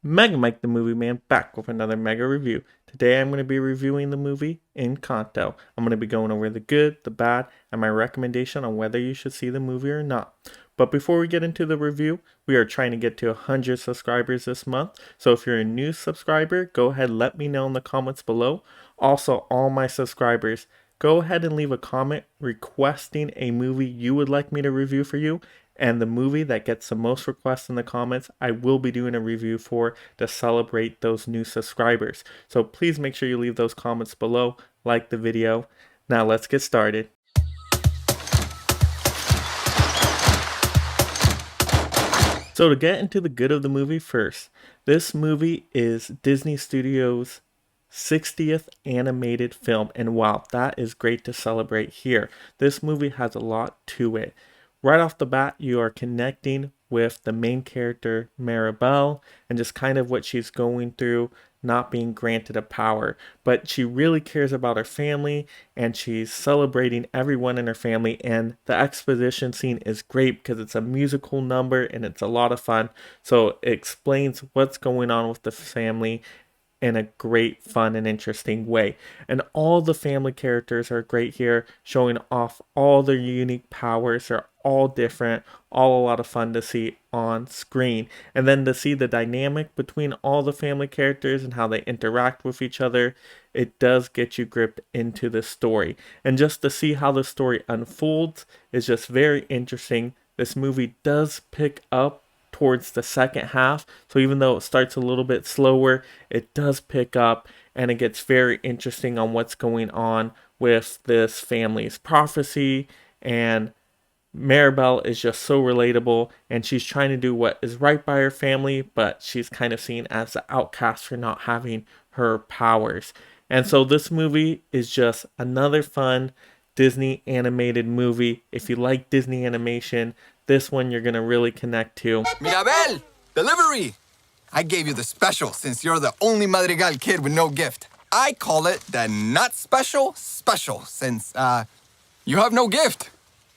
Mega Mike the Movie Man back with another mega review. Today I'm going to be reviewing the movie Encanto. I'm going to be going over the good, the bad, and my recommendation on whether you should see the movie or not. But before we get into the review, we are trying to get to 100 subscribers this month. So if you're a new subscriber, go ahead and let me know in the comments below. Also, all my subscribers, go ahead and leave a comment requesting a movie you would like me to review for you. And the movie that gets the most requests in the comments, I will be doing a review for to celebrate those new subscribers. So please make sure you leave those comments below, like the video. Now let's get started. So to get into the good of the movie first, this movie is Disney Studios' 60th animated film, and wow, that is great to celebrate here. This movie has a lot to it. Right off the bat, you are connecting with the main character, Maribel, and just kind of what she's going through, not being granted a power. But she really cares about her family, and she's celebrating everyone in her family. And the exposition scene is great because it's a musical number and it's a lot of fun. So it explains what's going on with the family in a great, fun, and interesting way. And all the family characters are great here, showing off all their unique powers. They're all different, all a lot of fun to see on screen. And then to see the dynamic between all the family characters and how they interact with each other, it does get you gripped into the story. And just to see how the story unfolds is just very interesting. This movie does pick up towards the second half, so even though it starts a little bit slower, it does pick up and it gets very interesting on what's going on with this family's prophecy. And Maribel is just so relatable, and she's trying to do what is right by her family, but she's kind of seen as the outcast for not having her powers. And so this movie is just another fun Disney animated movie. If you like Disney animation, this one you're going to really connect to. Mirabel! Delivery! I gave you the special since you're the only Madrigal kid with no gift. I call it the not special since, you have no gift.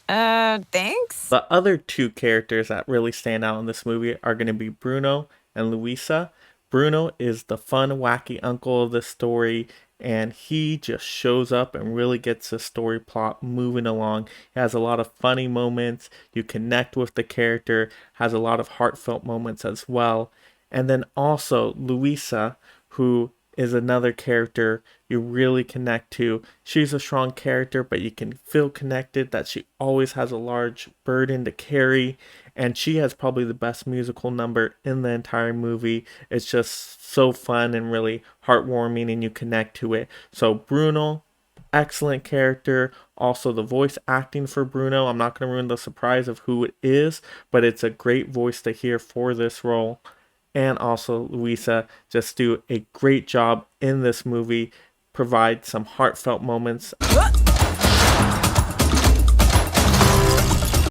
Thanks? The other two characters that really stand out in this movie are going to be Bruno and Luisa. Bruno is the fun, wacky uncle of the story, and he just shows up and really gets the story plot moving along. He has a lot of funny moments. You connect with the character, has a lot of heartfelt moments as well. And then also Luisa, who is another character you really connect to. She's a strong character, but you can feel connected that she always has a large burden to carry, and she has probably the best musical number in the entire movie. It's just so fun and really heartwarming, and you connect to it. So Bruno, excellent character. Also the voice acting for Bruno, I'm not going to ruin the surprise of who it is, but it's a great voice to hear for this role. And also Luisa just do a great job in this movie, provide some heartfelt moments.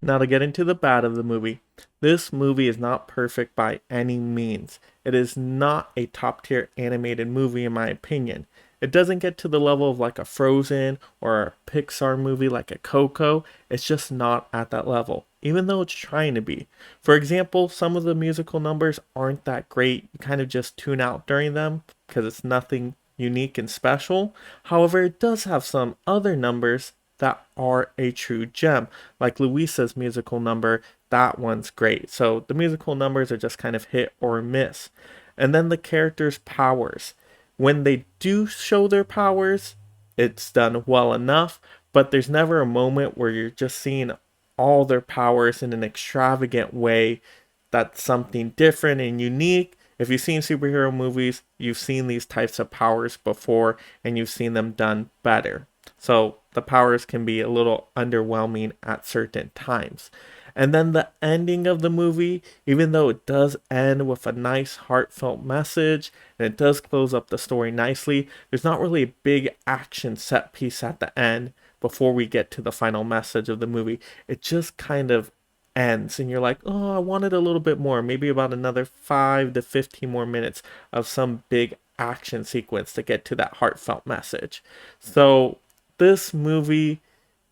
Now to get into the bad of the movie. This movie is not perfect by any means. It is not a top tier animated movie in my opinion. It doesn't get to the level of like a Frozen or a Pixar movie like a Coco. It's just not at that level, even though it's trying to be. For example, some of the musical numbers aren't that great. You kind of just tune out during them because it's nothing unique and special. However, it does have some other numbers that are a true gem, like Luisa's musical number. That one's great. So the musical numbers are just kind of hit or miss. And then the characters' powers. When they do show their powers, it's done well enough, but there's never a moment where you're just seeing all their powers in an extravagant way that's something different and unique. If you've seen superhero movies, you've seen these types of powers before, and you've seen them done better. So the powers can be a little underwhelming at certain times. And then the ending of the movie, even though it does end with a nice heartfelt message and it does close up the story nicely, there's not really a big action set piece at the end before we get to the final message of the movie. It just kind of ends and you're like, oh, I wanted a little bit more, maybe about another 5 to 15 more minutes of some big action sequence to get to that heartfelt message. So this movie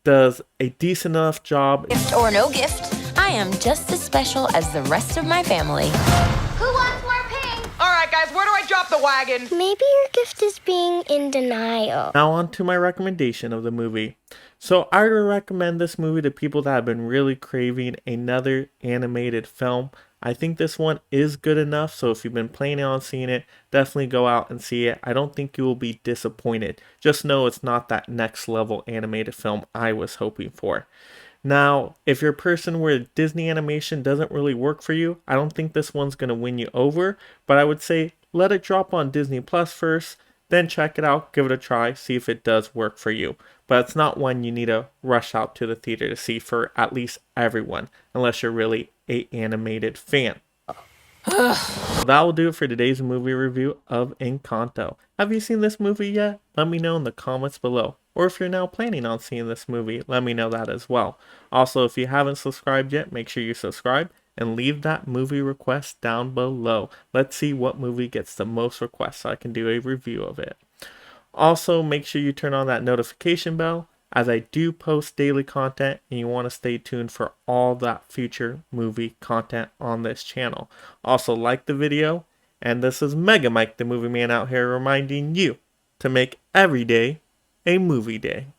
does a decent enough job. Gift or no gift, I am just as special as the rest of my family. Who wants more pink? All right. the wagon. Maybe your gift is being in denial. Now on to my recommendation of the movie. So I would recommend this movie to people that have been really craving another animated film. I think this one is good enough, so if you've been planning on seeing it, definitely go out and see it. I don't think you will be disappointed. Just know it's not that next level animated film I was hoping for. Now, if you're a person where Disney animation doesn't really work for you, I don't think this one's going to win you over, but I would say let it drop on Disney Plus first, then check it out, give it a try, see if it does work for you. But it's not one you need to rush out to the theater to see for at least everyone, unless you're really an animated fan. That will do it for today's movie review of Encanto. Have you seen this movie yet? Let me know in the comments below. Or if you're now planning on seeing this movie, let me know that as well. Also, if you haven't subscribed yet, make sure you subscribe and leave that movie request down below. Let's see what movie gets the most requests so I can do a review of it. Also, make sure you turn on that notification bell as I do post daily content and you want to stay tuned for all that future movie content on this channel. Also, like the video, and this is Mega Mike the Movie Man out here reminding you to make every day a movie day.